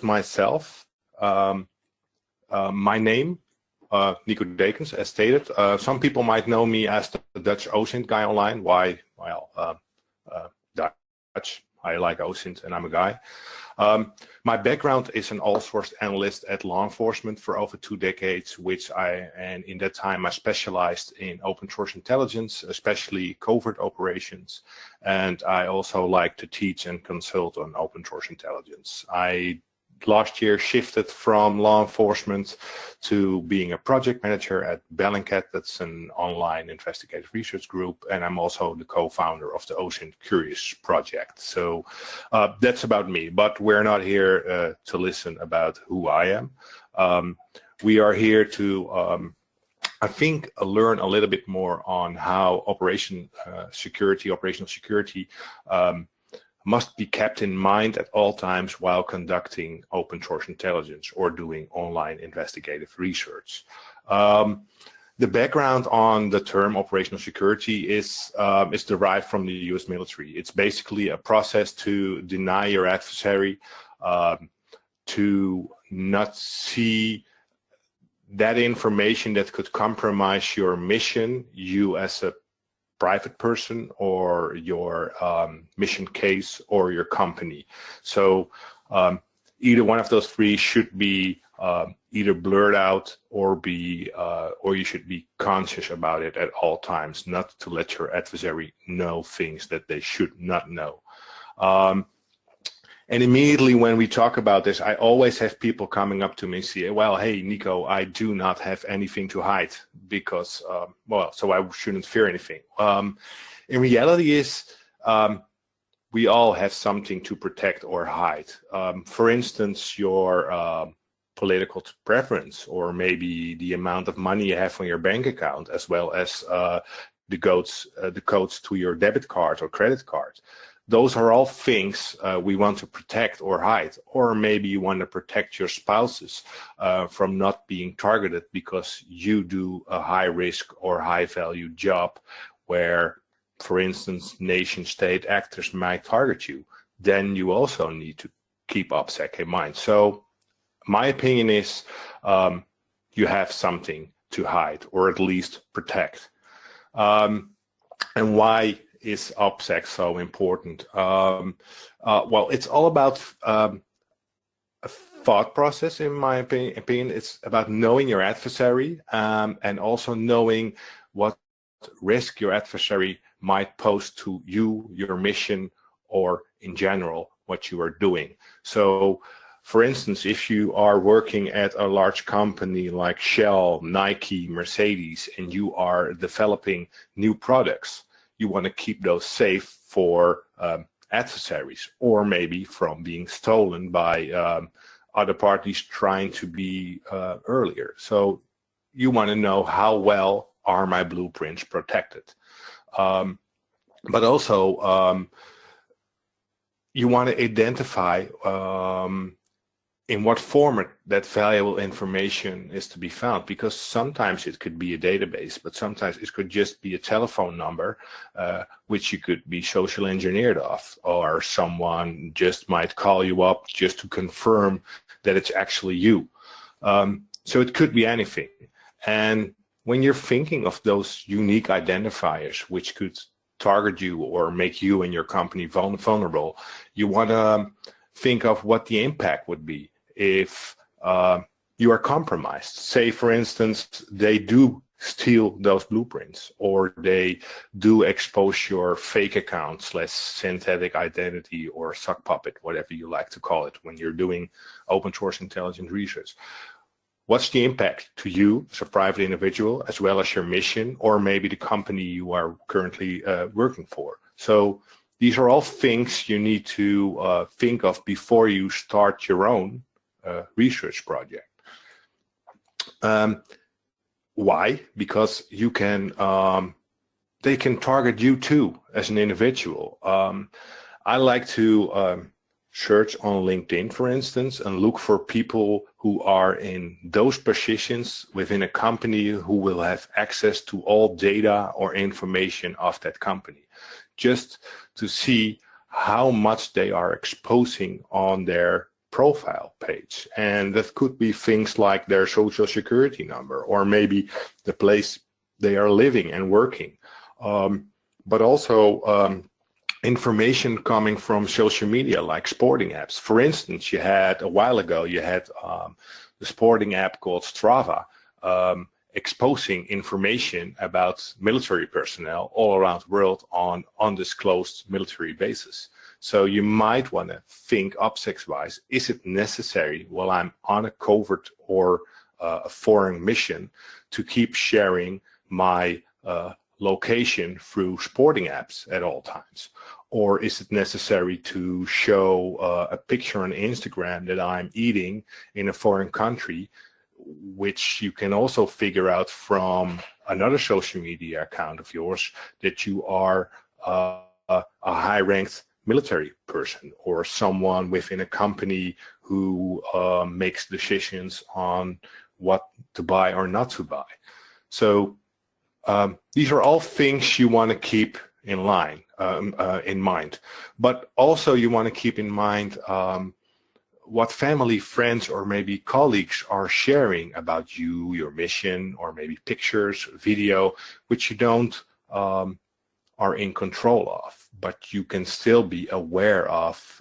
myself. My name, Nico Dekens, as stated. Some people might know me as the Dutch OSINT guy online. Why? Well, Dutch. I like OSINT and I'm a guy. My background is an all-source analyst at law enforcement for over 2 decades, and in that time I specialized in open source intelligence, especially covert operations. And I also like to teach and consult on open source intelligence. I last year shifted from law enforcement to being a project manager at Bellingcat. That's an online investigative research group, and I'm also the co-founder of the OSINT Curious project. So that's about me, but we're not here to listen about who I am. We are here to I think learn a little bit more on how operational security must be kept in mind at all times while conducting open source intelligence or doing online investigative research. The background on the term operational security is derived from the US military. It's basically a process to deny your adversary, to not see that information that could compromise your mission, you as a private person, or your mission case, or your company. So either one of those three should be either blurred out or you should be conscious about it at all times, not to let your adversary know things that they should not know. And immediately when we talk about this, I always have people coming up to me and say, well, hey, Nico, I do not have anything to hide because, well, so I shouldn't fear anything. In reality is, we all have something to protect or hide. For instance, your political preference, or maybe the amount of money you have on your bank account, as well as the codes to your debit card or credit card. Those are all things we want to protect or hide. Or maybe you want to protect your spouses from not being targeted because you do a high risk or high value job where, for instance, nation state actors might target you. Then you also need to keep OPSEC in mind. So my opinion is you have something to hide or at least protect. And why is OPSEC so important? Well, it's all about a thought process, in my opinion. It's about knowing your adversary and also knowing what risk your adversary might pose to you, your mission, or in general, what you are doing. So, for instance, if you are working at a large company like Shell, Nike, Mercedes, and you are developing new products, you want to keep those safe for adversaries, or maybe from being stolen by other parties trying to be earlier. So you want to know how well are my blueprints protected. But also you want to identify in what format that valuable information is to be found, because sometimes it could be a database, but sometimes it could just be a telephone number, which you could be social engineered off, or someone just might call you up just to confirm that it's actually you. So it could be anything. And when you're thinking of those unique identifiers, which could target you or make you and your company vulnerable, you want to think of what the impact would be if you are compromised. Say, for instance, they do steal those blueprints, or they do expose your fake account / synthetic identity or sock puppet, whatever you like to call it, when you're doing open source intelligence research. What's the impact to you as a private individual, as well as your mission, or maybe the company you are currently working for? So these are all things you need to think of before you start your own research project. Why? Because you can, they can target you too as an individual. I like to search on LinkedIn, for instance, and look for people who are in those positions within a company who will have access to all data or information of that company, just to see how much they are exposing on their profile page. And that could be things like their social security number, or maybe the place they are living and working. But also information coming from social media like sporting apps. For instance, a while ago, you had the sporting app called Strava exposing information about military personnel all around the world on undisclosed military bases. So you might want to think OPSEC-wise, is it necessary while I'm on a covert or a foreign mission to keep sharing my location through sporting apps at all times? Or is it necessary to show a picture on Instagram that I'm eating in a foreign country, which you can also figure out from another social media account of yours that you are a high-ranked military person or someone within a company who makes decisions on what to buy or not to buy. So these are all things you want to keep in mind, but also you want to keep in mind what family, friends, or maybe colleagues are sharing about you, your mission, or maybe pictures, video, which you don't are in control of, but you can still be aware of,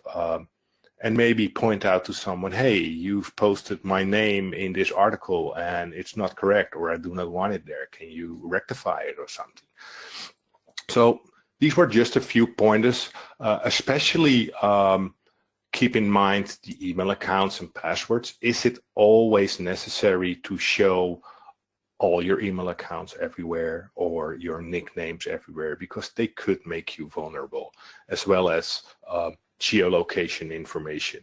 and maybe point out to someone, hey, you've posted my name in this article and it's not correct, or I do not want it there. Can you rectify it or something? So these were just a few pointers, especially keep in mind the email accounts and passwords. Is it always necessary to show all your email accounts everywhere or your nicknames everywhere? Because they could make you vulnerable, as well as geolocation information.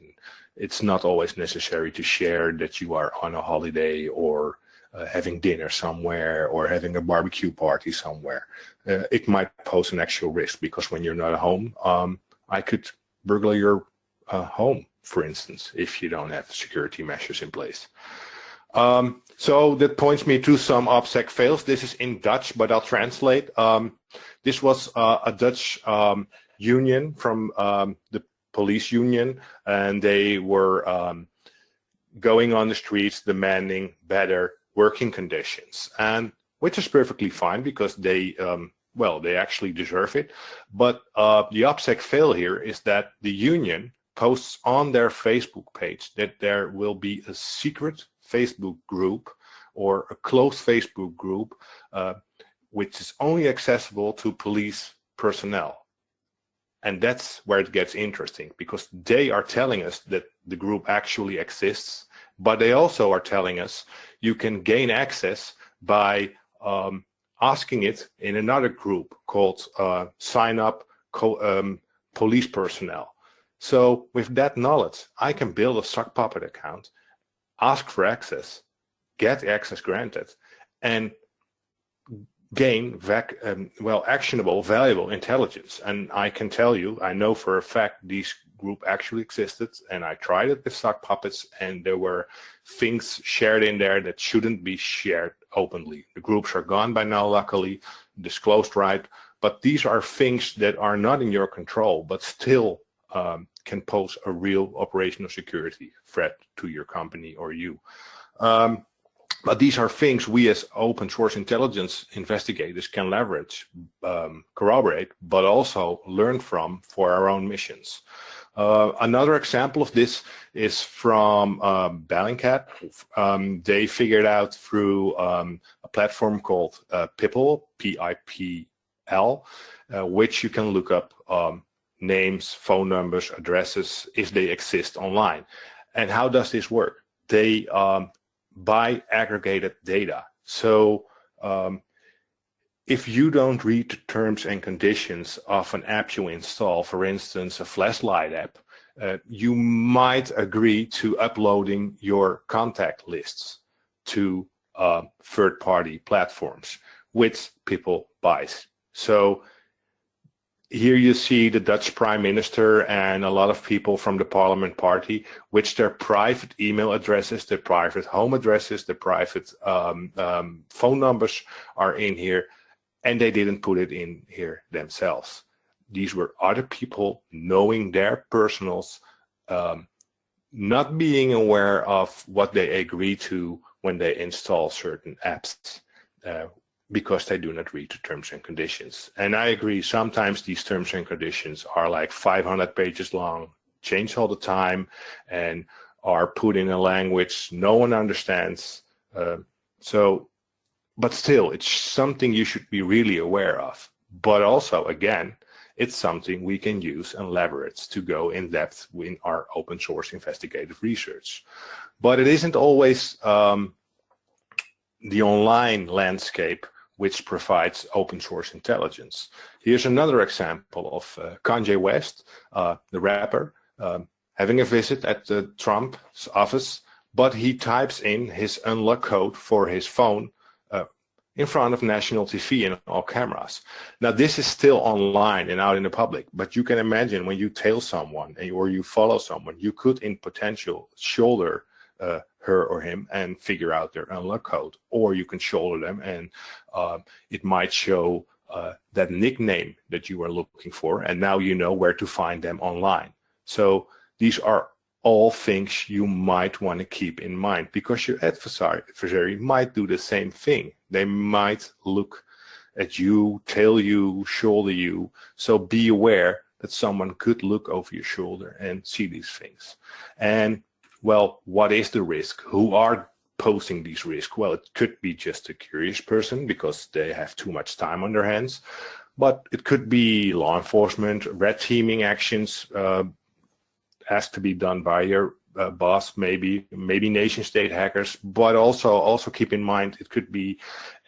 It's not always necessary to share that you are on a holiday or having dinner somewhere or having a barbecue party somewhere. It might pose an actual risk, because when you're not at home, I could burglar your home, for instance, if you don't have security measures in place. So that points me to some OPSEC fails. This is in Dutch, but I'll translate. This was a Dutch union from the police union, and they were going on the streets demanding better working conditions, and which is perfectly fine, because they they actually deserve it. But the OPSEC fail here is that the union posts on their Facebook page that there will be a secret Facebook group or a closed Facebook group which is only accessible to police personnel. And that's where it gets interesting, because they are telling us that the group actually exists, but they also are telling us you can gain access by asking it in another group called Sign Up Police Personnel. So with that knowledge, I can build a sock puppet account, ask for access, get access granted, and gain actionable, valuable intelligence. And I can tell you, I know for a fact these group actually existed, and I tried it with sock puppets, and there were things shared in there that shouldn't be shared openly. The groups are gone by now, luckily, disclosed right, but these are things that are not in your control, but still can pose a real operational security threat to your company or you. But these are things we as open source intelligence investigators can leverage, corroborate, but also learn from for our own missions. Another example of this is from Bellingcat. They figured out through a platform called PIPL, P-I-P-L, which you can look up names, phone numbers, addresses, if they exist online. And how does this work? They buy aggregated data. So if you don't read the terms and conditions of an app you install, for instance, a flashlight app, you might agree to uploading your contact lists to third-party platforms, which people buy. So here you see the Dutch Prime Minister and a lot of people from the Parliament Party, which their private email addresses, their private home addresses, their private phone numbers are in here, and they didn't put it in here themselves. These were other people knowing their personals, not being aware of what they agree to when they install certain apps, because they do not read the terms and conditions. And I agree, sometimes these terms and conditions are like 500 pages long, change all the time, and are put in a language no one understands. But still, it's something you should be really aware of. But also, again, it's something we can use and leverage to go in depth in our open source investigative research. But it isn't always the online landscape which provides open source intelligence. Here's another example of Kanye West, the rapper, having a visit at Trump's office, but he types in his unlock code for his phone in front of national TV and all cameras. Now, this is still online and out in the public, but you can imagine when you tail someone or you follow someone, you could in potential shoulder her or him and figure out their unlock code, or you can shoulder them and it might show that nickname that you are looking for, and now you know where to find them online. So these are all things you might want to keep in mind, because your adversary might do the same thing. They might look at you, tail you, shoulder you. So be aware that someone could look over your shoulder and see these things. And well, what is the risk? Who are posing these risks? Well, it could be just a curious person because they have too much time on their hands, but it could be law enforcement, red teaming actions asked to be done by your boss, maybe nation state hackers, but also keep in mind it could be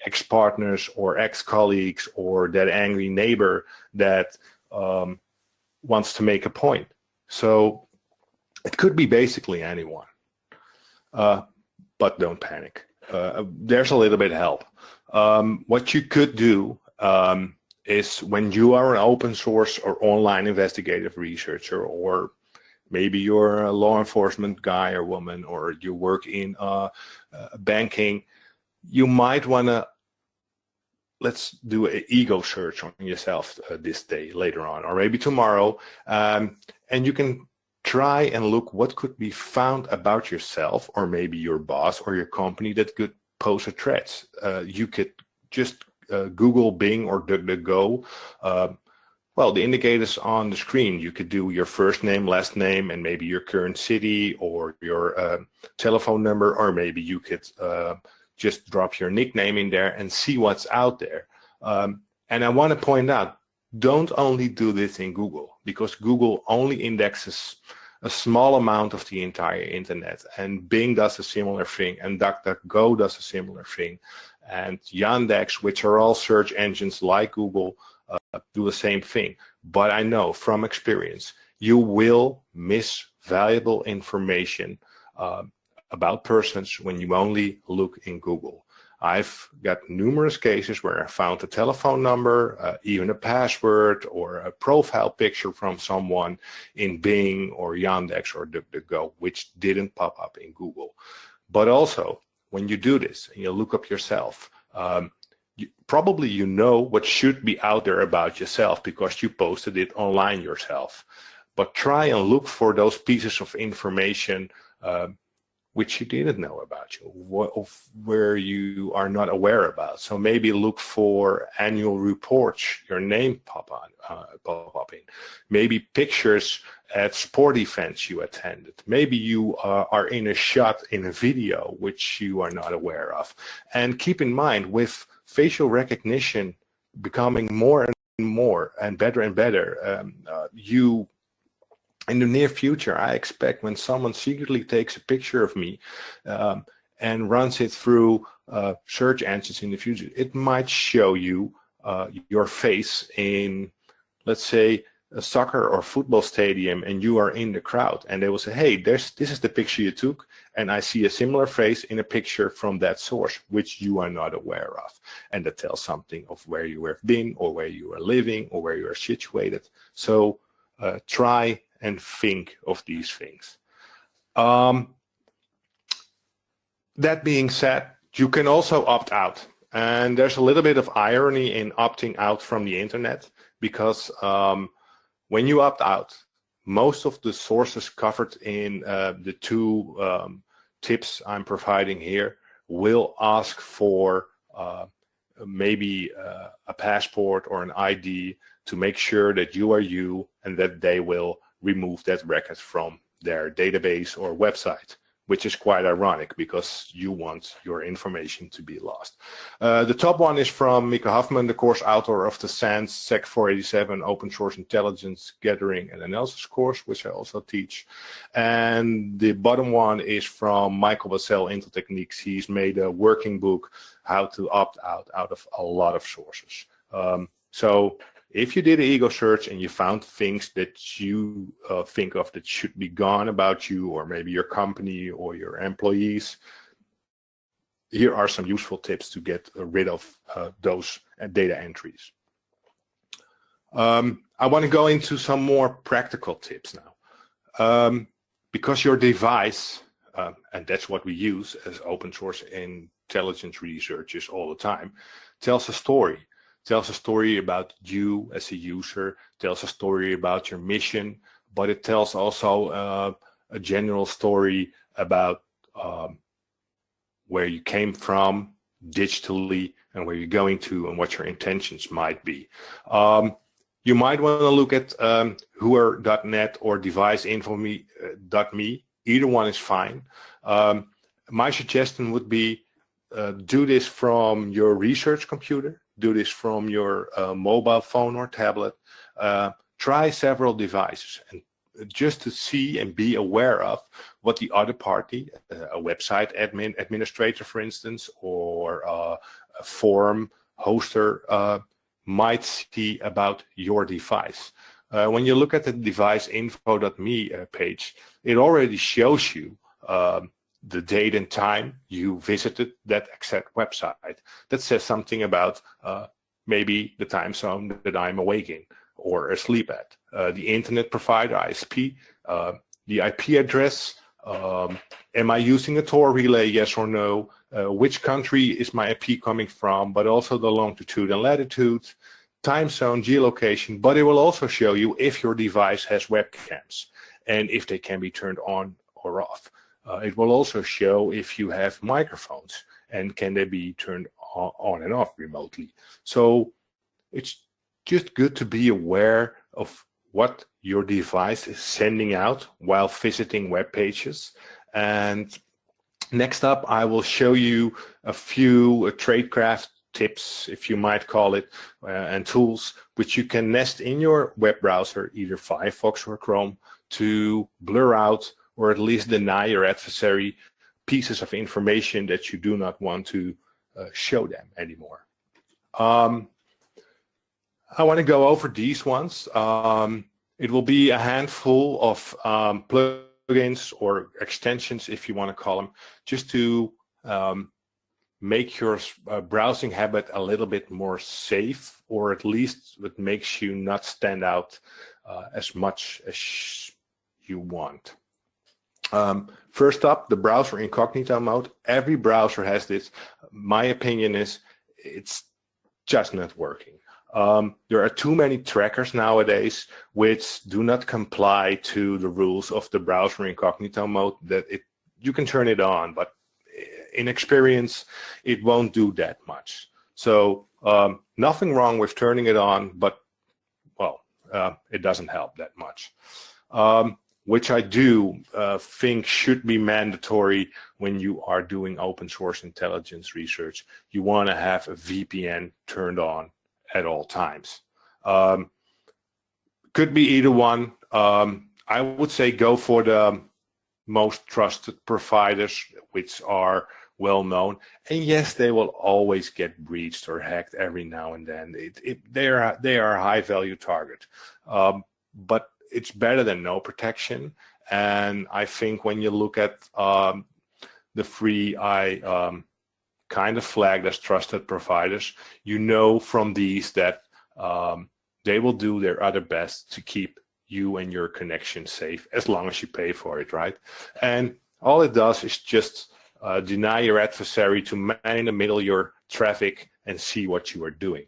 ex-partners or ex-colleagues or that angry neighbor that wants to make a point. So it could be basically anyone, but don't panic. There's a little bit of help. What you could do is, when you are an open source or online investigative researcher, or maybe you're a law enforcement guy or woman, or you work in banking, you might want to, let's do an ego search on yourself this day, later on, or maybe tomorrow, and you can try and look what could be found about yourself, or maybe your boss or your company, that could pose a threat. You could just Google, Bing, or DuckDuckGo. Well, the indicators on the screen, you could do your first name, last name, and maybe your current city or your telephone number, or maybe you could just drop your nickname in there and see what's out there. And I want to point out, don't only do this in Google, because Google only indexes a small amount of the entire internet, and Bing does a similar thing, and DuckDuckGo does a similar thing, and Yandex, which are all search engines like Google, do the same thing. But I know from experience, you will miss valuable information about persons when you only look in Google. I've got numerous cases where I found a telephone number, even a password, or a profile picture from someone in Bing or Yandex or DuckDuckGo, which didn't pop up in Google. But also, when you do this and you look up yourself, probably you know what should be out there about yourself because you posted it online yourself. But try and look for those pieces of information which you didn't know about you, where you are not aware about. So maybe look for annual reports, your name pop up in. Maybe pictures at sport events you attended. Maybe you are in a shot in a video which you are not aware of. And keep in mind, with facial recognition becoming more and more and better, in the near future, I expect when someone secretly takes a picture of me and runs it through search engines in the future, it might show you your face in, let's say, a soccer or football stadium, and you are in the crowd, and they will say, hey, this is the picture you took, and I see a similar face in a picture from that source, which you are not aware of. And that tells something of where you have been, or where you are living, or where you are situated. So try and think of these things. That being said, you can also opt out. And there's a little bit of irony in opting out from the internet, because when you opt out, most of the sources covered in the two tips I'm providing here will ask for maybe a passport or an ID to make sure that you are you, and that they will remove that record from their database or website, which is quite ironic because you want your information to be lost. The top one is from Mika Hoffman, the course author of the SANS SEC 487 Open Source Intelligence Gathering and Analysis course, which I also teach. And the bottom one is from Michael Bassell, Intel Techniques. He's made a working book, how to opt out of a lot of sources. So if you did an ego search and you found things that you think of that should be gone about you, or maybe your company or your employees, here are some useful tips to get rid of those data entries. I want to go into some more practical tips now. Because your device, and that's what we use as open source intelligence researchers all the time, tells a story. Tells a story about you as a user, tells a story about your mission, but it tells also a general story about where you came from digitally and where you're going to and what your intentions might be. You might want to look at whoer.net or deviceinfo.me. Either one is fine. My suggestion would be do this from your research computer. Do this from your mobile phone or tablet. Try several devices and just to see and be aware of what the other party, a website administrator, for instance, or a forum hoster might see about your device. When you look at the deviceinfo.me page, it already shows you the date and time you visited that exact website. That says something about maybe the time zone that I'm awake in or asleep at, the internet provider, ISP, the IP address, am I using a Tor relay, yes or no, which country is my IP coming from, but also the longitude and latitude, time zone, geolocation, but it will also show you if your device has webcams and if they can be turned on or off. It will also show if you have microphones and can they be turned on and off remotely. So it's just good to be aware of what your device is sending out while visiting web pages. And next up, I will show you a few tradecraft tips, if you might call it, and tools which you can nest in your web browser, either Firefox or Chrome, to blur out or at least deny your adversary pieces of information that you do not want to show them anymore. I want to go over these ones. It will be a handful of plugins or extensions, if you want to call them, just to make your browsing habit a little bit more safe, or at least it makes you not stand out as much as you want. First up, the browser incognito mode. Every browser has this. My opinion is it's just not working. There are too many trackers nowadays which do not comply to the rules of the browser incognito mode. That you can turn it on, but in experience, it won't do that much. So nothing wrong with turning it on, but well, it doesn't help that much. Which I do think should be mandatory when you are doing open source intelligence research. You want to have a VPN turned on at all times. Could be either one. I would say go for the most trusted providers, which are well known. And yes, they will always get breached or hacked every now and then. They are a high value target. But it's better than no protection. And I think when you look at the free kind of flagged as trusted providers, you know from these that they will do their other best to keep you and your connection safe as long as you pay for it, right? And all it does is just deny your adversary to man in the middle your traffic and see what you are doing.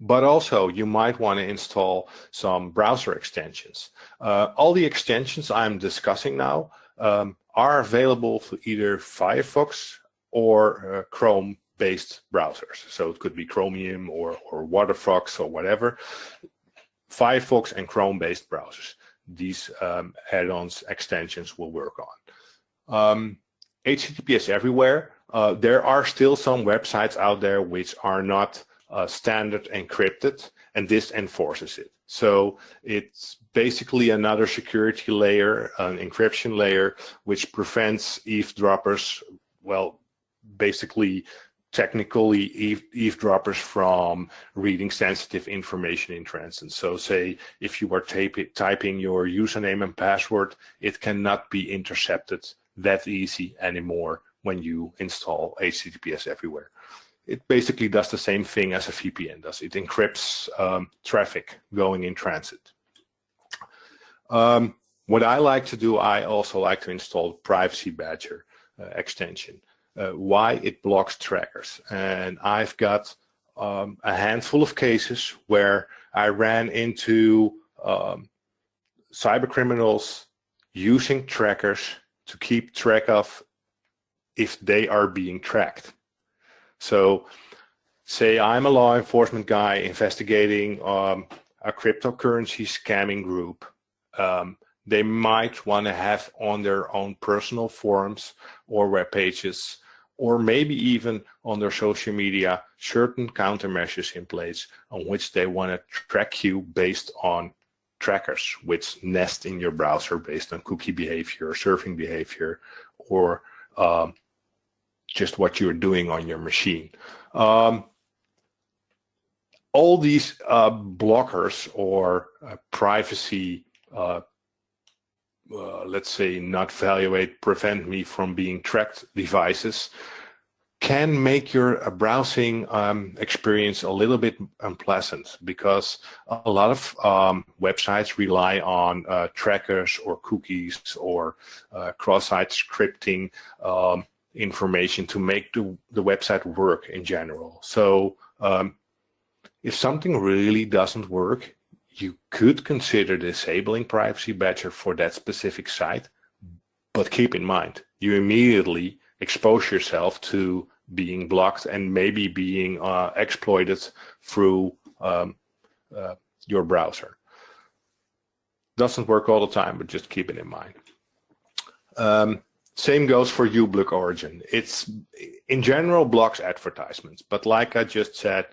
But also you might want to install some browser extensions. All the extensions I'm discussing now are available for either Firefox or Chrome-based browsers. So it could be Chromium or Waterfox or whatever. Firefox and Chrome-based browsers. These add-ons, extensions will work on. HTTPS everywhere. There are still some websites out there which are not standard encrypted, and this enforces it. So it's basically another security layer, an encryption layer, which prevents eavesdroppers, well, basically technically eavesdroppers from reading sensitive information in transit. So say if you are typing your username and password, it cannot be intercepted that easy anymore when you install HTTPS everywhere. It basically does the same thing as a VPN does. It encrypts traffic going in transit. What I like to do, I also like to install Privacy Badger extension. Why? It blocks trackers. And I've got a handful of cases where I ran into cyber criminals using trackers to keep track of if they are being tracked. So say I'm a law enforcement guy investigating a cryptocurrency scamming group. They might want to have on their own personal forums or web pages, or maybe even on their social media, certain countermeasures in place on which they want to track you based on trackers, which nest in your browser based on cookie behavior, surfing behavior, or just what you're doing on your machine. All these blockers or privacy, let's say not evaluate, prevent me from being tracked devices can make your browsing experience a little bit unpleasant, because a lot of websites rely on trackers or cookies or cross-site scripting information to make the website work in general. So if something really doesn't work, you could consider disabling Privacy Badger for that specific site, but keep in mind, you immediately expose yourself to being blocked and maybe being exploited through your browser. Doesn't work all the time, but just keep it in mind. Same goes for uBlock Origin. It's in general blocks advertisements, but like I just said,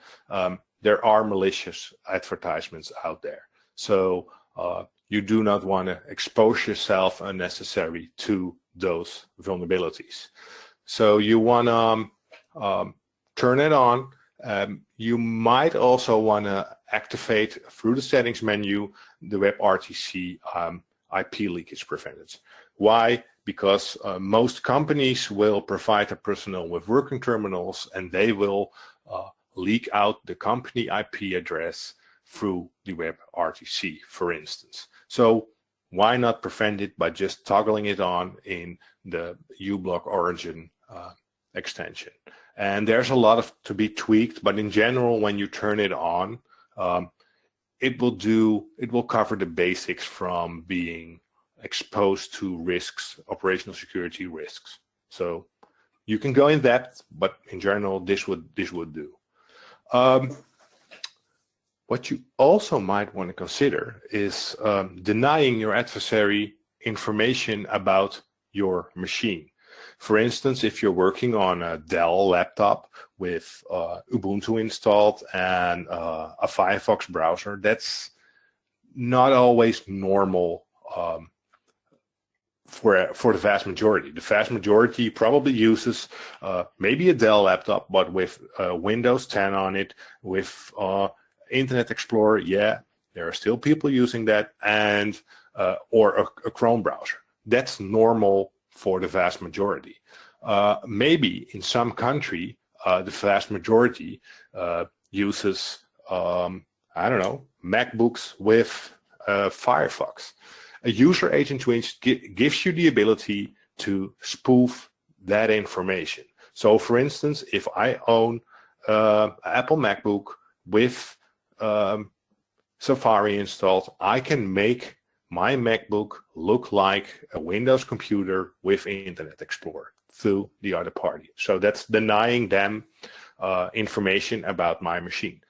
there are malicious advertisements out there. So you do not want to expose yourself unnecessarily to those vulnerabilities. So you want to turn it on. You might also want to activate through the settings menu the WebRTC IP leakage preventers. Why? Because most companies will provide their personnel with working terminals, and they will leak out the company IP address through the WebRTC, for instance. So why not prevent it by just toggling it on in the uBlock Origin extension? And there's a lot to be tweaked, but in general, when you turn it on, it will cover the basics from being exposed to risks, operational security risks. So you can go in depth, but in general, this would do. What you also might want to consider is denying your adversary information about your machine. For instance, if you're working on a Dell laptop with Ubuntu installed and a Firefox browser, that's not always normal for the vast majority. The vast majority probably uses maybe a Dell laptop, but with Windows 10 on it, with Internet Explorer. Yeah, there are still people using that, and or a Chrome browser. That's normal for the vast majority. Maybe in some country, the vast majority uses, I don't know, MacBooks with Firefox. A user agent which gives you the ability to spoof that information. So for instance, if I own Apple MacBook with Safari installed, I can make my MacBook look like a Windows computer with Internet Explorer through the other party. So that's denying them information about my machine.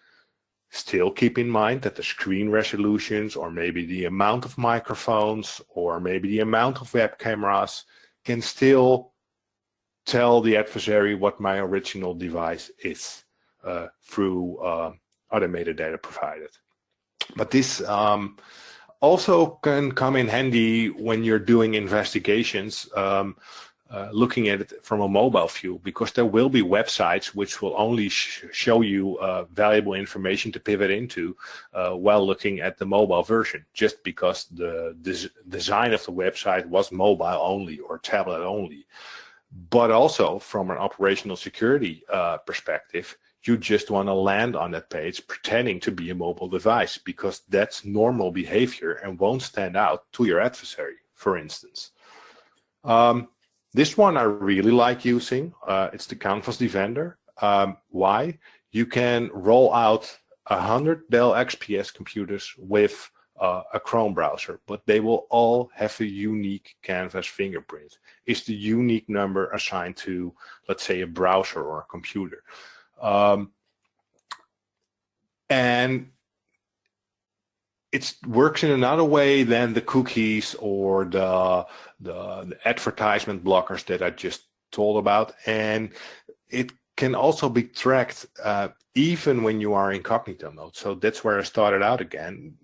Still keep in mind that the screen resolutions, or maybe the amount of microphones, or maybe the amount of web cameras can still tell the adversary what my original device is through other metadata provided. But this also can come in handy when you're doing investigations, looking at it from a mobile view, because there will be websites which will only show you valuable information to pivot into while looking at the mobile version, just because the design of the website was mobile only or tablet only. But also from an operational security perspective, you just want to land on that page pretending to be a mobile device, because that's normal behavior and won't stand out to your adversary, for instance. This one I really like using. It's the Canvas Defender. Why? You can roll out 100 Dell XPS computers with a Chrome browser, but they will all have a unique Canvas fingerprint. It's the unique number assigned to, let's say, a browser or a computer. And it works in another way than the cookies or the advertisement blockers that I just told about. And it can also be tracked even when you are in incognito mode. So that's where I started out again.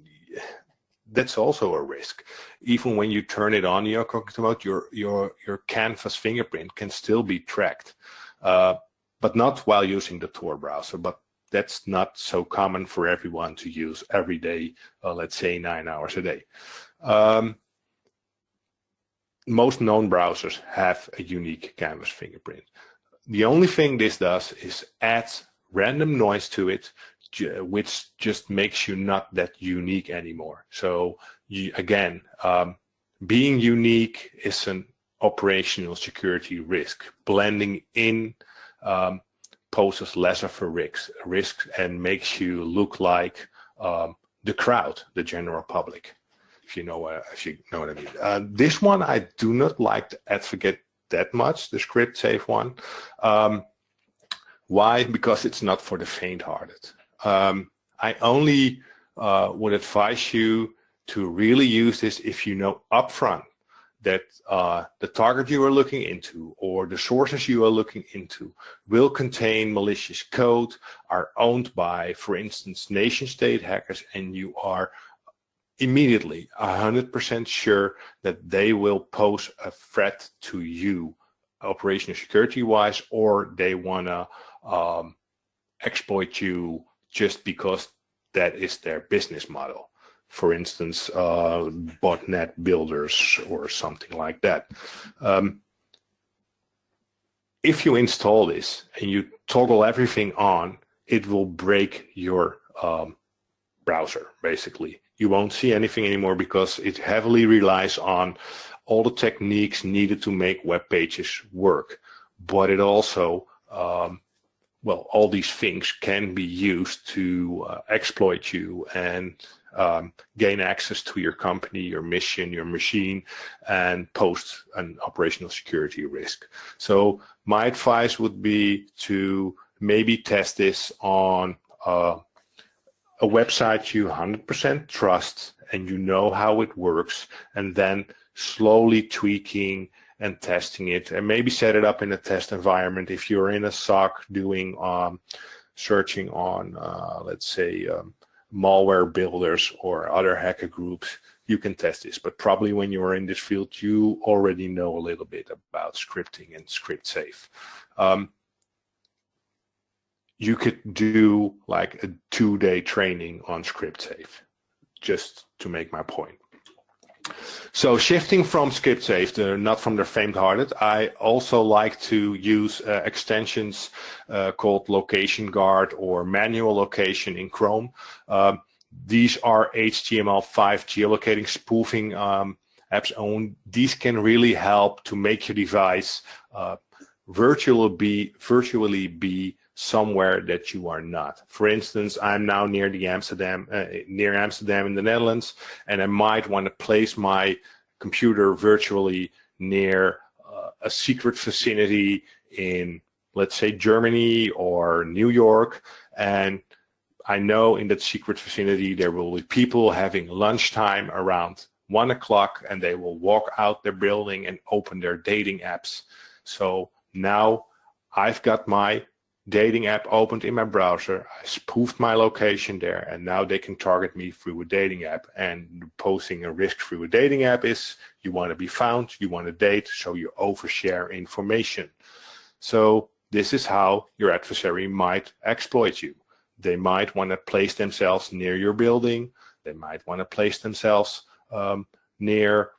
That's also a risk. Even when you turn it on in incognito mode, your Canvas fingerprint can still be tracked. But not while using the Tor browser, but that's not so common for everyone to use every day, let's say 9 hours a day. Most known browsers have a unique Canvas fingerprint. The only thing this does is add random noise to it, which just makes you not that unique anymore. So again, being unique is an operational security risk. Blending in poses less of a risk and makes you look like the crowd, the general public, if you know what I mean. This one I do not like to advocate that much, the script safe one. Why? Because it's not for the faint-hearted. I only would advise you to really use this if you know upfront that the target you are looking into or the sources you are looking into will contain malicious code, are owned by, for instance, nation-state hackers, and you are immediately 100% sure that they will pose a threat to you, operational security-wise, or they want to exploit you just because that is their business model. For instance, botnet builders or something like that. If you install this and you toggle everything on, it will break your browser, basically. You won't see anything anymore because it heavily relies on all the techniques needed to make web pages work. But it also, well, all these things can be used to exploit you and gain access to your company, your mission, your machine, and pose an operational security risk. So my advice would be to maybe test this on a website you 100% trust and you know how it works, and then slowly tweaking and testing it, and maybe set it up in a test environment. If you're in a SOC doing searching on, let's say, malware builders or other hacker groups, you can test this. But probably when you are in this field, you already know a little bit about scripting and script safe. You could do like a 2-day training on script safe, just to make my point. So shifting from script safe, not from the faint-hearted, I also like to use extensions called Location Guard or Manual Location in Chrome. These are HTML5 geolocating spoofing apps. These can really help to make your device virtually be somewhere that you are not. For instance, I'm now near Amsterdam in the Netherlands, and I might want to place my computer virtually near a secret vicinity in, let's say, Germany or New York, and I know in that secret vicinity there will be people having lunchtime around 1 o'clock, and they will walk out their building and open their dating apps. So now I've got my dating app opened in my browser, I spoofed my location there, and now they can target me through a dating app. And posing a risk through a dating app is you want to be found, you want to date, so you overshare information. So this is how your adversary might exploit you. They might want to place themselves near your building. They might want to place themselves near,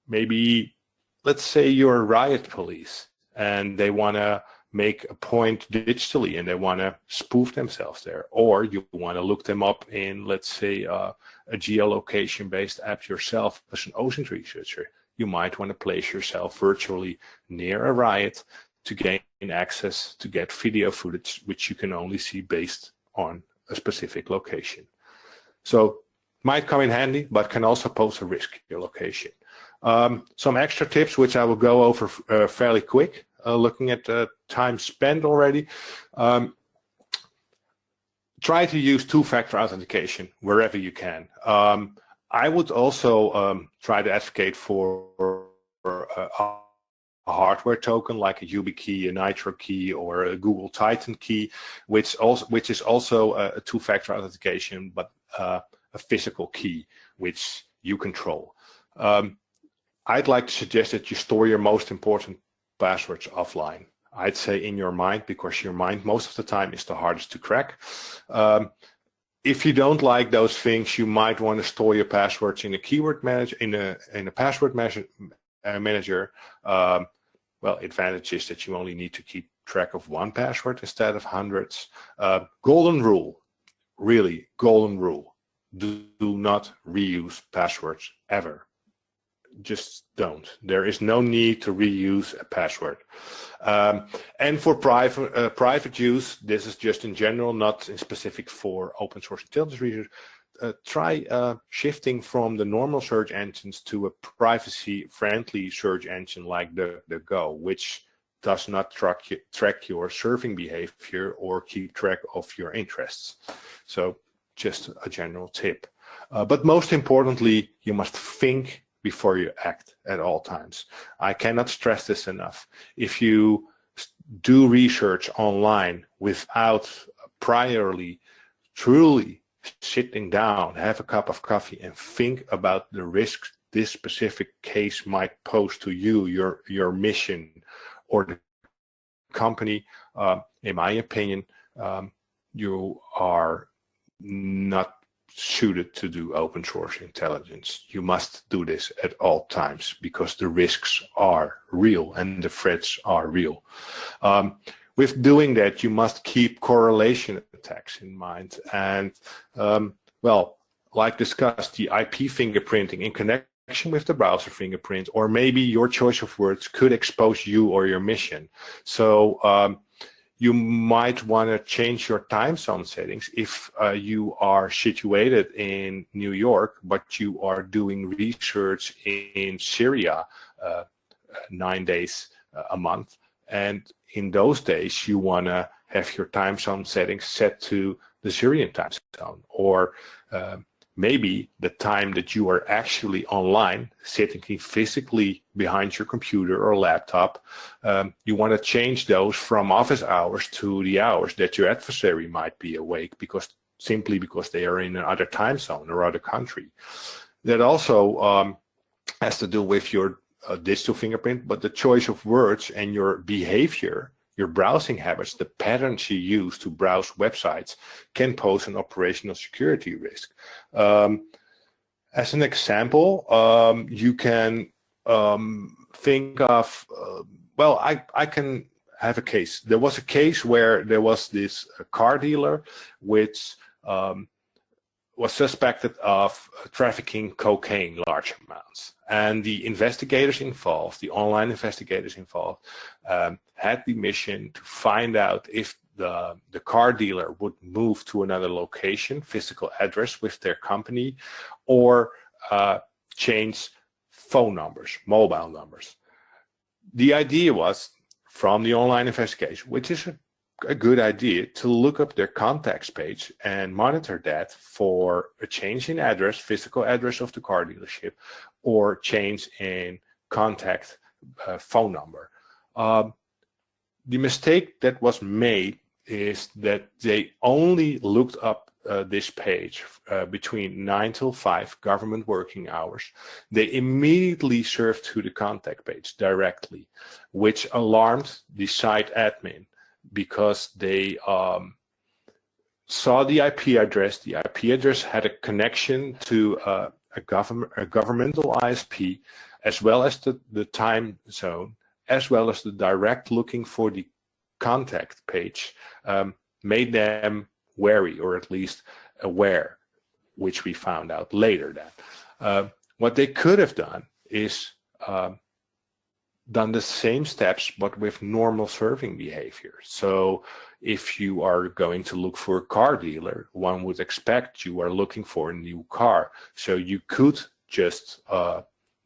maybe, let's say you're riot police, and they want to make a point digitally and they want to spoof themselves there. Or you want to look them up in, let's say, a geolocation-based app yourself as an OSINT researcher. You might want to place yourself virtually near a riot to gain access to get video footage, which you can only see based on a specific location. So might come in handy, but can also pose a risk, your location. Some extra tips, which I will go over fairly quick, looking at the time spent already. Try to use two-factor authentication wherever you can. I would also try to advocate for a hardware token like a YubiKey, a Nitro key, or a Google Titan key, which is also a two-factor authentication, but a physical key which you control. I'd like to suggest that you store your most important passwords offline. I'd say in your mind, because your mind most of the time is the hardest to crack. If you don't like those things, you might want to store your passwords in a keyword manager, in a password manager. Well, advantage is that you only need to keep track of one password instead of hundreds. Golden rule, really golden rule. Do not reuse passwords ever. Just don't. There is no need to reuse a password. And for private use, this is just in general, not in specific for open source intelligence research. Try shifting from the normal search engines to a privacy-friendly search engine like DuckDuckGo, which does not track your surfing behavior or keep track of your interests. So just a general tip. But most importantly, you must think before you act at all times. I cannot stress this enough. If you do research online without priorly, truly sitting down, have a cup of coffee and think about the risks this specific case might pose to you, your mission, or the company, in my opinion, you are not suited to do open source intelligence. You must do this at all times because the risks are real and the threats are real. With doing that, you must keep correlation attacks in mind. And well, like discussed, the IP fingerprinting in connection with the browser fingerprint, or maybe your choice of words could expose you or your mission. So you might want to change your time zone settings if you are situated in New York, but you are doing research in Syria 9 days a month. And in those days, you want to have your time zone settings set to the Syrian time zone, or maybe the time that you are actually online, sitting physically behind your computer or laptop, you want to change those from office hours to the hours that your adversary might be awake, simply because they are in another time zone or other country. That also has to do with your digital fingerprint, but the choice of words and your behavior, your browsing habits, the patterns you use to browse websites can pose an operational security risk. As an example, you can think of, well, I can have a case. There was a case where there was this car dealer which was suspected of trafficking cocaine large amounts. And the investigators involved, the online investigators involved, had the mission to find out if the car dealer would move to another location, physical address with their company, or change phone numbers, mobile numbers. The idea was, from the online investigation, which is a good idea, to look up their contacts page and monitor that for a change in address, physical address of the car dealership, or change in contact phone number. The mistake that was made is that they only looked up this page between 9 till 5 government working hours. They immediately surfed to the contact page directly, which alarmed the site admin, because they saw the IP address. The IP address had a connection to a governmental ISP, as well as the time zone, as well as the direct looking for the contact page, made them wary, or at least aware, which we found out later that. What they could have done is done the same steps, but with normal surfing behavior. So if you are going to look for a car dealer, one would expect you are looking for a new car. So you could just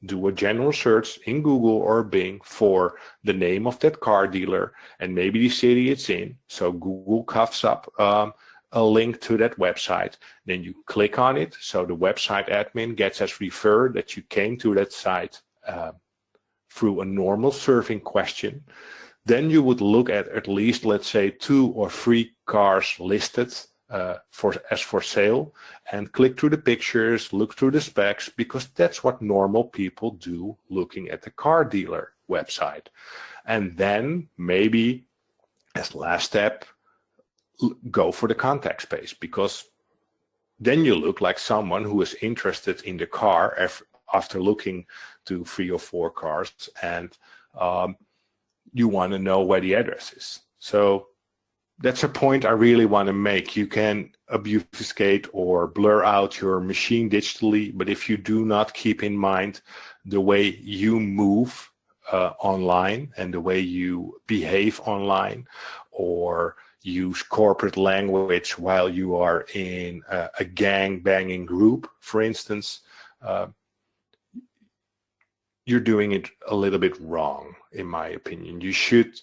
do a general search in Google or Bing for the name of that car dealer and maybe the city it's in. So Google coughs up a link to that website. Then you click on it. So the website admin gets as referred that you came to that site through a normal surfing question. Then you would look at least, let's say, 2 or 3 cars listed as for sale, and click through the pictures, look through the specs, because that's what normal people do looking at the car dealer website. And then maybe as last step, go for the contact page, because then you look like someone who is interested in the car after looking to 3 or 4 cars, and you want to know where the address is. So that's a point I really want to make. You can obfuscate or blur out your machine digitally, but if you do not keep in mind the way you move online and the way you behave online, or use corporate language while you are in a gang banging group, for instance, you're doing it a little bit wrong, in my opinion. You should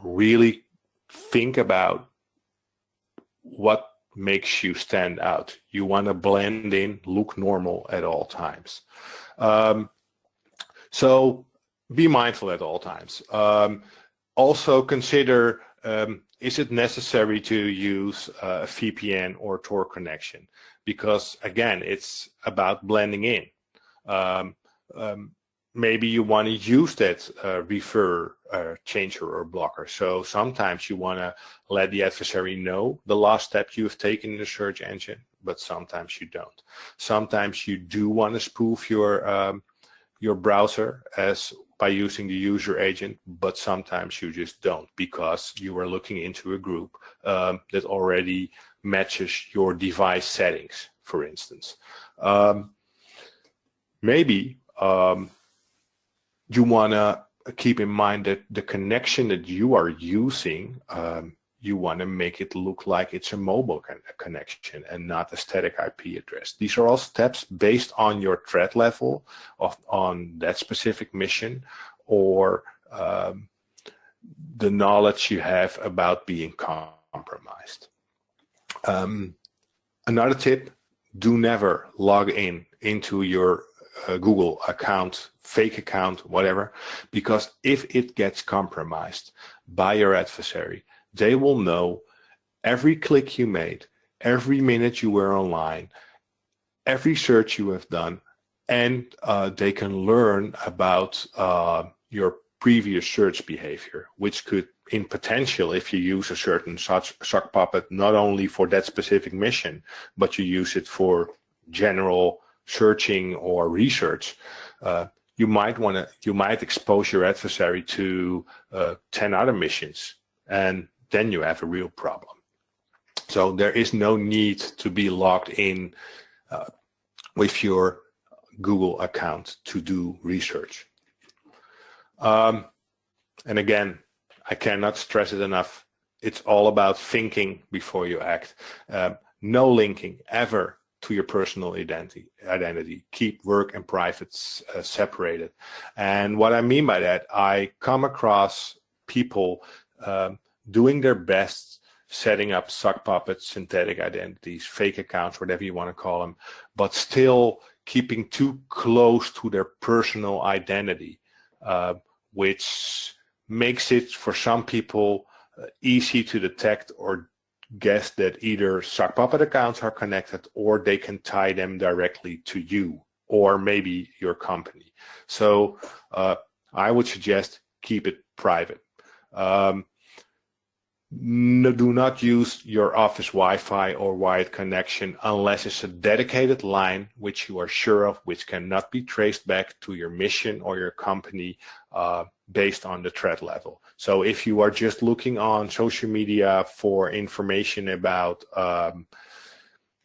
really think about what makes you stand out. You want to blend in, look normal at all times. So be mindful at all times. Also consider, is it necessary to use a VPN or Tor connection? Because again, it's about blending in. Maybe you want to use that refer changer or blocker. So sometimes you want to let the adversary know the last step you've taken in the search engine, but sometimes you don't. Sometimes you do want to spoof your browser by using the user agent, but sometimes you just don't, because you are looking into a group that already matches your device settings, for instance. Maybe you want to keep in mind that the connection that you are using, you want to make it look like it's a mobile connection and not a static IP address. These are all steps based on your threat level on that specific mission, or the knowledge you have about being compromised. Another tip, do never log into your Google account, fake account, whatever, because if it gets compromised by your adversary, they will know every click you made, every minute you were online, every search you have done, and they can learn about your previous search behavior, which could, in potential, if you use a certain sock puppet, not only for that specific mission, but you use it for general searching or research, you might expose your adversary to 10 other missions, and then you have a real problem. So there is no need to be logged in with your Google account to do research. And again, I cannot stress it enough. it's all about thinking before you act. No linking ever to your personal identity. Keep work and private separated. And what I mean by that, I come across people doing their best, setting up sock puppets, synthetic identities, fake accounts, whatever you want to call them, but still keeping too close to their personal identity, which makes it for some people easy to detect or guess that either sock puppet accounts are connected or they can tie them directly to you or maybe your company. So I would suggest keep it private. No, do not use your office Wi-Fi or wired connection unless it's a dedicated line which you are sure of, which cannot be traced back to your mission or your company based on the threat level. So if you are just looking on social media for information about,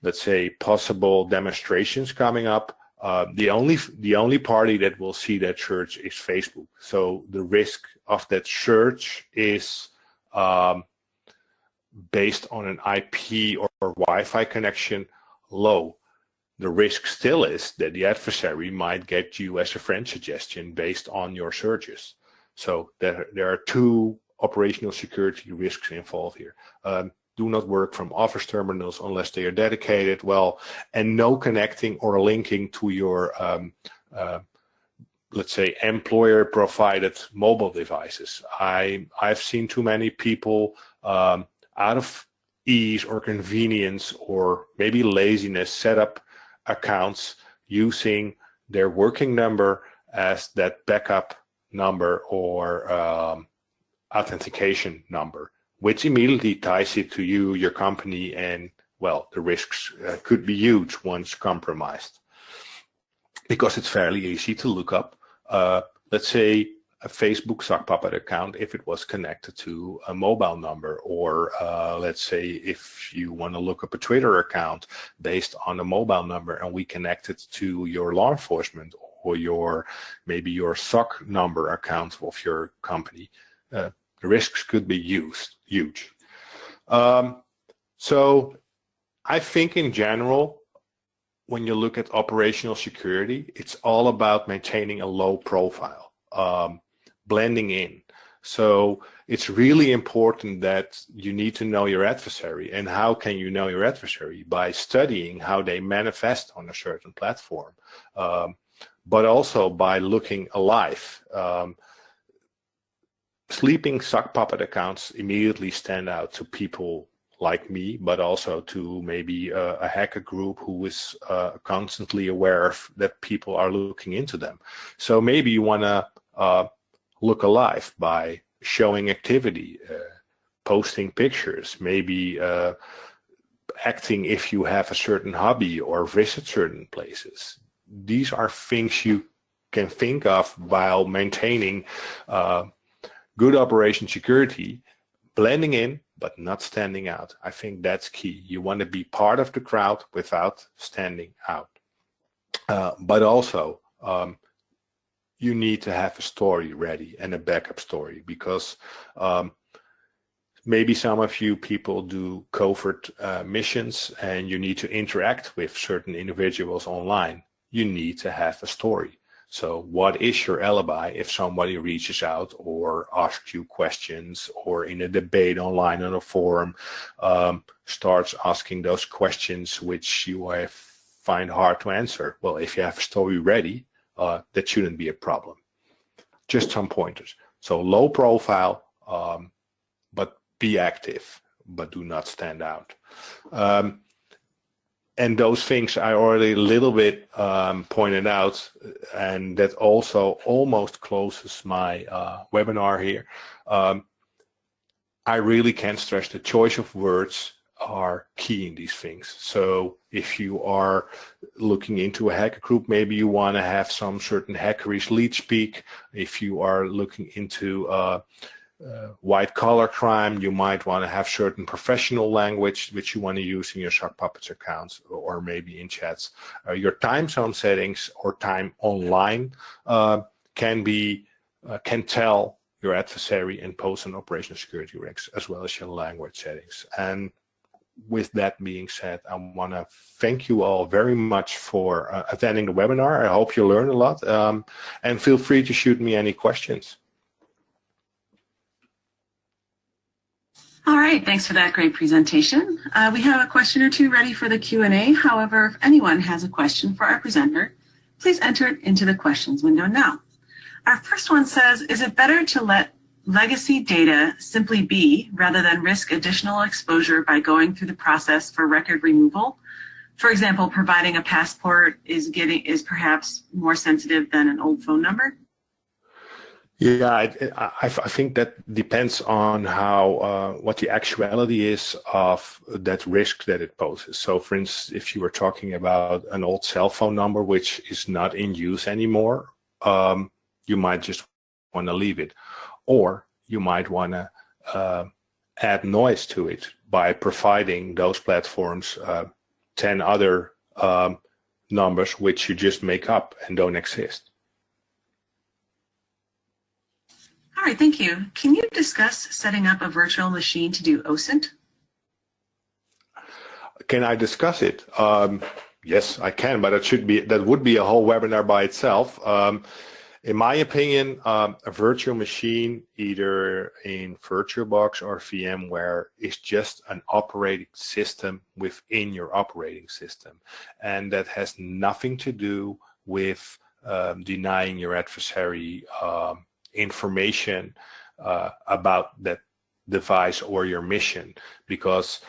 let's say, possible demonstrations coming up, the only party that will see that search is Facebook. So the risk of that search is based on an IP or Wi-Fi connection low. The risk still is that the adversary might get you as a friend suggestion based on your searches. So there are two operational security risks involved here. Do not work from office terminals unless they are dedicated, well, and no connecting or linking to your, let's say, employer-provided mobile devices. I've seen too many people out of ease or convenience or maybe laziness set up accounts using their working number as that backup number or authentication number, which immediately ties it to you, your company, and well, the risks could be huge once compromised. Because it's fairly easy to look up, let's say, a Facebook sock puppet account if it was connected to a mobile number, or let's say if you want to look up a Twitter account based on a mobile number and we connect it to your law enforcement or maybe your SOC number account of your company, the risks could be huge. So I think in general, when you look at operational security, it's all about maintaining a low profile. Blending in. So it's really important that you need to know your adversary. And how can you know your adversary? By studying how they manifest on a certain platform, but also by looking alive. Sleeping sock puppet accounts immediately stand out to people like me, but also to maybe a hacker group who is constantly aware of that people are looking into them. So maybe you want to look alive by showing activity, posting pictures, maybe acting if you have a certain hobby or visit certain places. These are things you can think of while maintaining good operation security, blending in, but not standing out. I think that's key. You want to be part of the crowd without standing out. But also, you need to have a story ready and a backup story, because maybe some of you people do covert missions and you need to interact with certain individuals online. You need to have a story. So what is your alibi if somebody reaches out or asks you questions, or in a debate online on a forum starts asking those questions which you find hard to answer? Well, if you have a story ready, that shouldn't be a problem. Just some pointers. So low profile, but be active, but do not stand out. And those things I already a little bit pointed out, and that also almost closes my webinar here. I really can't stress the choice of words are key in these things. So if you are looking into a hacker group, maybe you want to have some certain hackerish lead speak. If you are looking into white collar crime, you might want to have certain professional language which you want to use in your sock puppets accounts or maybe in chats. Your time zone settings or time online can tell your adversary and post an operational security risk, as well as your language settings. And with that being said, I want to thank you all very much for attending the webinar. I hope you learned a lot, and feel free to shoot me any questions. All right, thanks for that great presentation. We have a question or two ready for the Q&A. However, if anyone has a question for our presenter, please enter it into the questions window now. Our first one says, is it better to let legacy data simply be rather than risk additional exposure by going through the process for record removal? For example, providing a passport is perhaps more sensitive than an old phone number? Yeah, I think that depends on how what the actuality is of that risk that it poses. So, for instance, if you were talking about an old cell phone number which is not in use anymore, you might just want to leave it, or you might want to add noise to it by providing those platforms 10 other numbers which you just make up and don't exist. All right, thank you. Can you discuss setting up a virtual machine to do OSINT? Can I discuss it? Yes, I can, but that would be a whole webinar by itself. In my opinion, a virtual machine, either in VirtualBox or VMware, is just an operating system within your operating system, and that has nothing to do with denying your adversary information about that device or your mission, because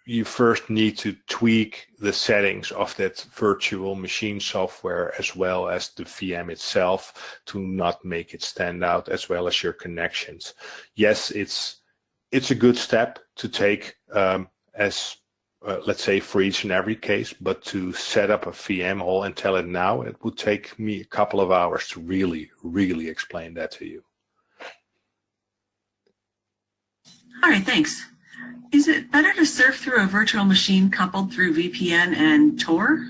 you first need to tweak the settings of that virtual machine software as well as the VM itself to not make it stand out, as well as your connections. Yes, it's a good step to take let's say for each and every case, but to set up a VM all and tell it now, it would take me a couple of hours to really explain that to you. All right, thanks. Is it better to surf through a virtual machine coupled through VPN and Tor?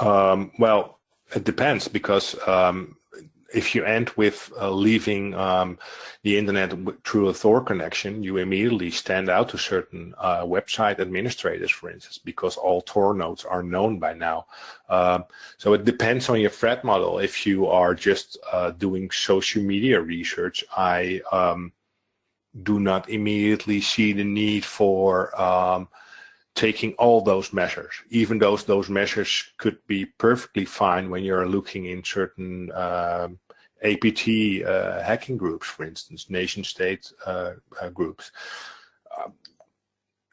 Well, it depends, because if you end with leaving the internet through a Tor connection, you immediately stand out to certain website administrators, for instance, because all Tor nodes are known by now. So it depends on your threat model. If you are just doing social media research, I do not immediately see the need for taking all those measures, even though those measures could be perfectly fine when you're looking in certain APT hacking groups, for instance, nation-state groups.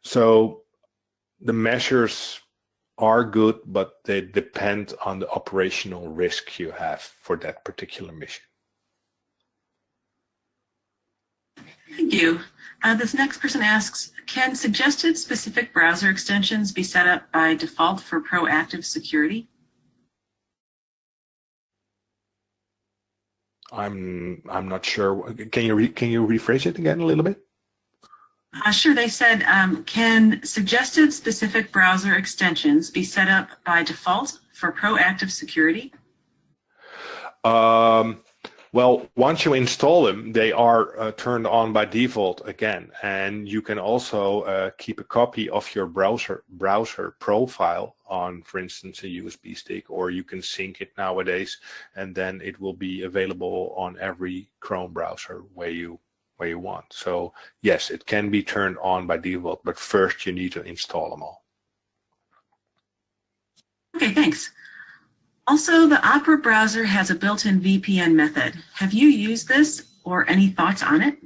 So the measures are good, but they depend on the operational risk you have for that particular mission. Thank you. This next person asks, can suggested specific browser extensions be set up by default for proactive security? I'm not sure. Can you rephrase it again a little bit? Sure. They said, can suggested specific browser extensions be set up by default for proactive security? Well, once you install them, they are turned on by default again, and you can also keep a copy of your browser profile on, for instance, a USB stick, or you can sync it nowadays, and then it will be available on every Chrome browser where you want. So yes, it can be turned on by default, but first you need to install them all. Okay, thanks. Also, the Opera browser has a built-in VPN method. Have you used this, or any thoughts on it?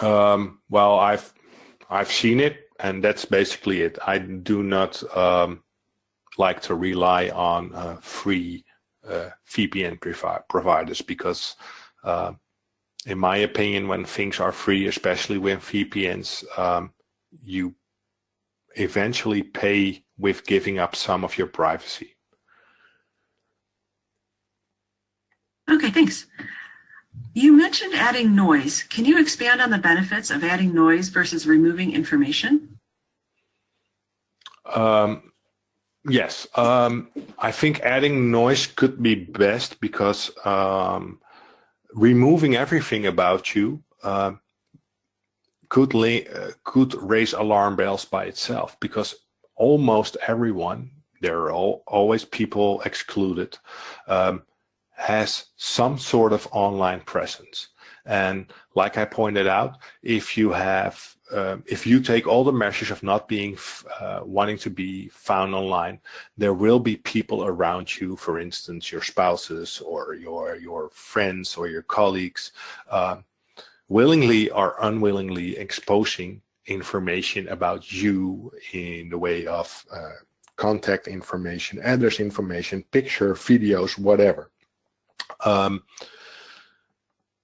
Well, I've seen it, and that's basically it. I do not like to rely on free VPN providers, because in my opinion, when things are free, especially with VPNs, you eventually pay with giving up some of your privacy. Okay, thanks. You mentioned adding noise. Can you expand on the benefits of adding noise versus removing information? Yes, I think adding noise could be best because removing everything about you could raise alarm bells by itself, because almost everyone, there are always people excluded, has some sort of online presence. And like I pointed out, if you take all the measures of not being wanting to be found online, there will be people around you, for instance, your spouses or your friends or your colleagues, willingly or unwillingly exposing information about you in the way of contact information, address information, picture, videos, whatever.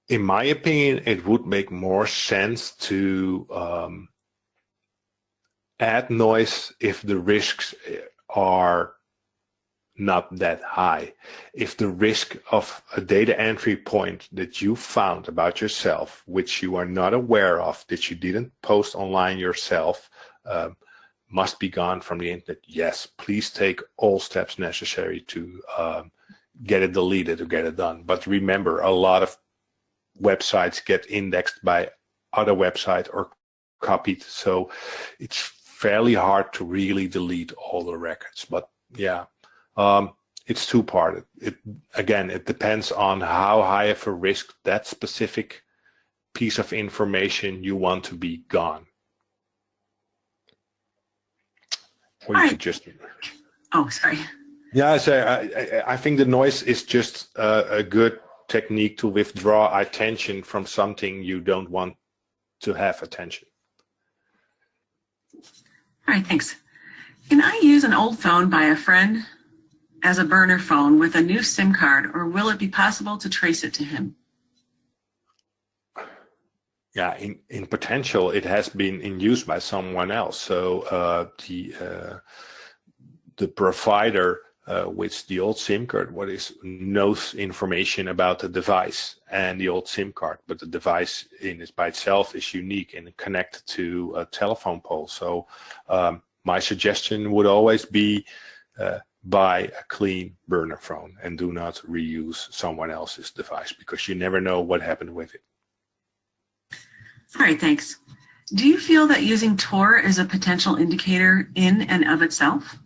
In my opinion, it would make more sense to add noise if the risks are not that high. If the risk of a data entry point that you found about yourself, which you are not aware of, that you didn't post online yourself, must be gone from the internet, yes, please take all steps necessary to get it deleted or get it done. But remember, a lot of websites get indexed by other websites or copied, so it's fairly hard to really delete all the records. But yeah, it's two-parted. It depends on how high of a risk that specific piece of information you want to be gone. Or you could just... Oh, sorry. Yeah, I think the noise is just a good technique to withdraw attention from something you don't want to have attention. All right, thanks. Can I use an old phone by a friend as a burner phone with a new SIM card, or will it be possible to trace it to him? Yeah, in potential, it has been in use by someone else. So the provider with the old SIM card knows information about the device and the old SIM card, but the device by itself is unique and connected to a telephone pole. So my suggestion would always be buy a clean burner phone and do not reuse someone else's device, because you never know what happened with it. All right, thanks. Do you feel that using Tor is a potential indicator in and of itself?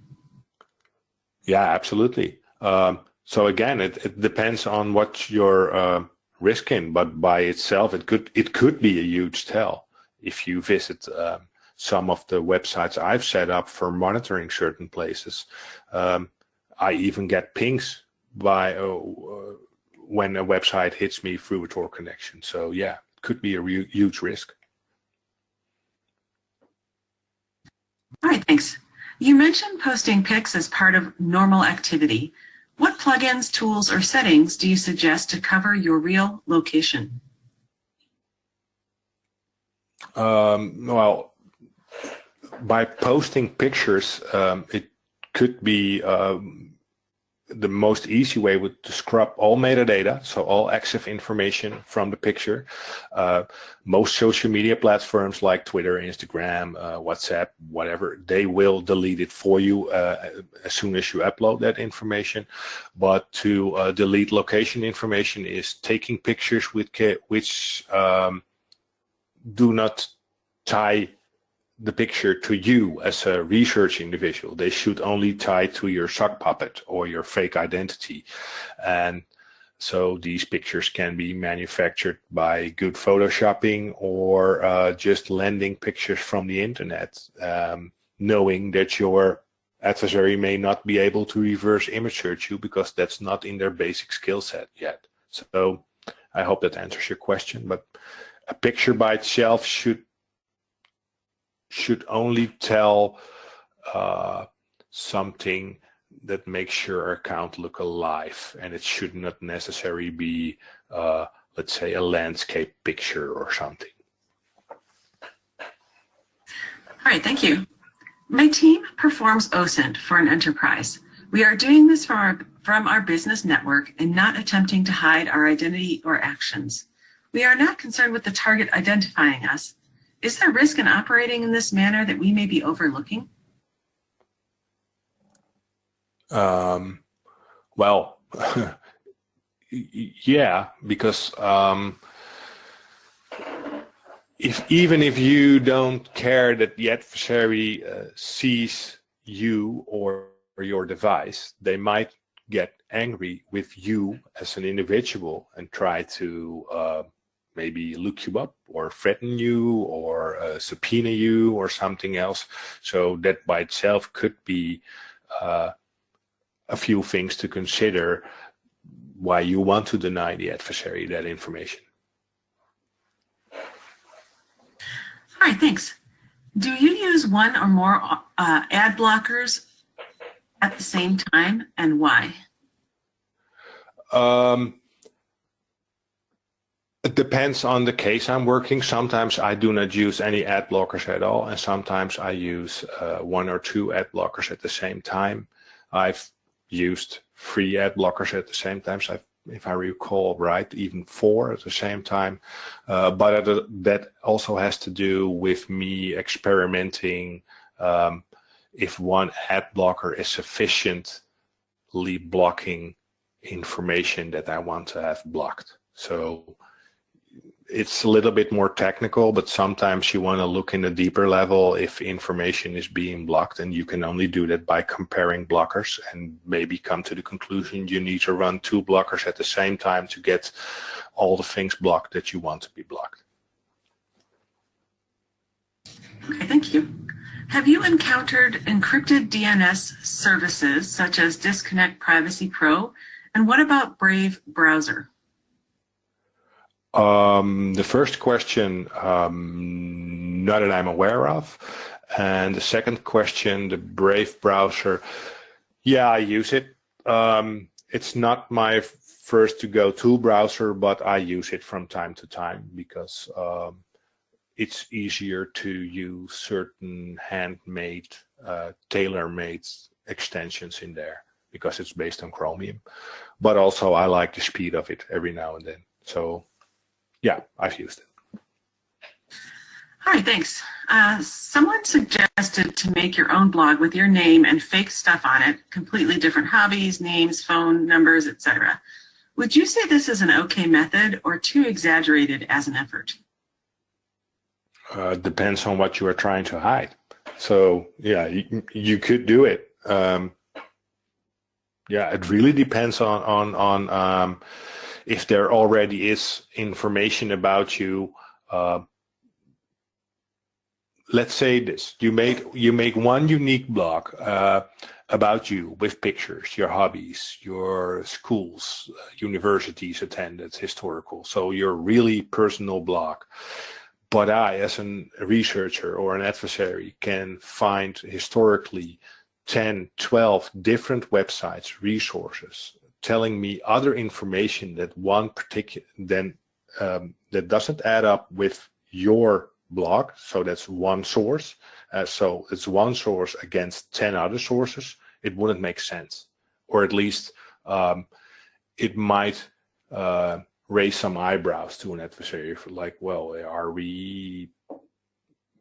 Yeah, absolutely. So again, it depends on what you're risking, but by itself, it could be a huge tell. If you visit some of the websites I've set up for monitoring certain places, I even get pings by when a website hits me through a Tor connection. So yeah, it could be a huge risk. All right, thanks. You mentioned posting pics as part of normal activity. What plugins, tools, or settings do you suggest to cover your real location? Well, by posting pictures, it could be the most easy way would to scrub all metadata, so all EXIF information from the picture. Most social media platforms like Twitter, Instagram, WhatsApp, whatever, they will delete it for you as soon as you upload that information. But to delete location information is taking pictures which do not tie the picture to you as a research individual. They should only tie to your sock puppet or your fake identity. And so these pictures can be manufactured by good photoshopping or just lending pictures from the internet, knowing that your adversary may not be able to reverse image search you because that's not in their basic skill set yet. So I hope that answers your question, but a picture by itself should only tell something that makes your account look alive, and it should not necessarily be, let's say, a landscape picture or something. All right, thank you. My team performs OSINT for an enterprise. We are doing this from our business network and not attempting to hide our identity or actions. We are not concerned with the target identifying us. Is there risk in operating in this manner that we may be overlooking? Well, yeah, because even if you don't care that the adversary sees you or your device, they might get angry with you as an individual and try to maybe look you up or threaten you or subpoena you or something else. So that by itself could be a few things to consider why you want to deny the adversary that information. All right, thanks. Do you use one or more ad blockers at the same time, and why? It depends on the case I'm working. Sometimes I do not use any ad blockers at all, and sometimes I use one or two ad blockers at the same time. I've used 3 ad blockers at the same time, so if I recall right, even 4 at the same time. But that also has to do with me experimenting if one ad blocker is sufficiently blocking information that I want to have blocked. So it's a little bit more technical, but sometimes you want to look in a deeper level if information is being blocked, and you can only do that by comparing blockers and maybe come to the conclusion you need to run 2 blockers at the same time to get all the things blocked that you want to be blocked. Okay, thank you. Have you encountered encrypted DNS services such as Disconnect Privacy Pro? And what about Brave Browser? The first question, not that I'm aware of. And the second question, the Brave browser, yeah, I use it. It's not my first to go-to browser, but I use it from time to time because it's easier to use certain handmade, tailor-made extensions in there because it's based on Chromium. But also I like the speed of it every now and then. So yeah, I've used it. All right, thanks. Someone suggested to make your own blog with your name and fake stuff on it, completely different hobbies, names, phone numbers, etc. Would you say this is an okay method or too exaggerated as an effort? Depends on what you are trying to hide. So yeah, you could do it. Yeah, it really depends on if there already is information about you. Let's say this: you make one unique blog about you with pictures, your hobbies, your schools, universities attended, historical. So your really personal blog. But I, as a researcher or an adversary, can find historically 10, 12 different websites, resources, telling me other information that one particular that doesn't add up with your blog. So that's one source. So it's one source against 10 other sources. It wouldn't make sense, or at least it might raise some eyebrows to an adversary, for like, well, are we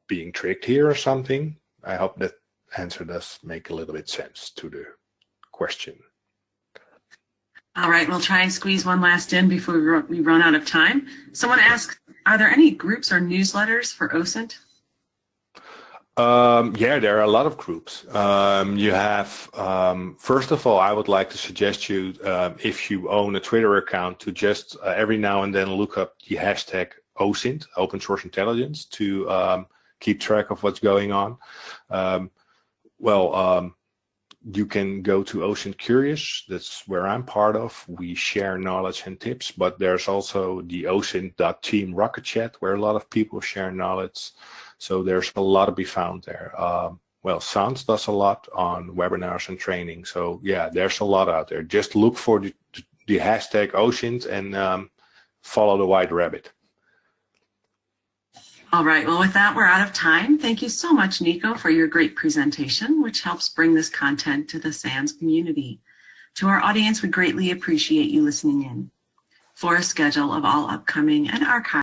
being tricked here or something? I hope that answer does make a little bit sense to the question. All right, we'll try and squeeze one last in before we run out of time. Someone asked, are there any groups or newsletters for OSINT? Yeah, there are a lot of groups. You have, first of all, I would like to suggest you, if you own a Twitter account, to just every now and then look up the hashtag OSINT, Open Source Intelligence, to keep track of what's going on. You can go to OSINT Curious. That's where I'm part of. We share knowledge and tips, but there's also the OSINT.team Rocket Chat, where a lot of people share knowledge. So there's a lot to be found there. Sans does a lot on webinars and training. So yeah, there's a lot out there. Just look for the hashtag OSINT and follow the white rabbit. All right, well, with that, we're out of time. Thank you so much, Nico, for your great presentation, which helps bring this content to the SANS community. To our audience, we greatly appreciate you listening in. For a schedule of all upcoming and archived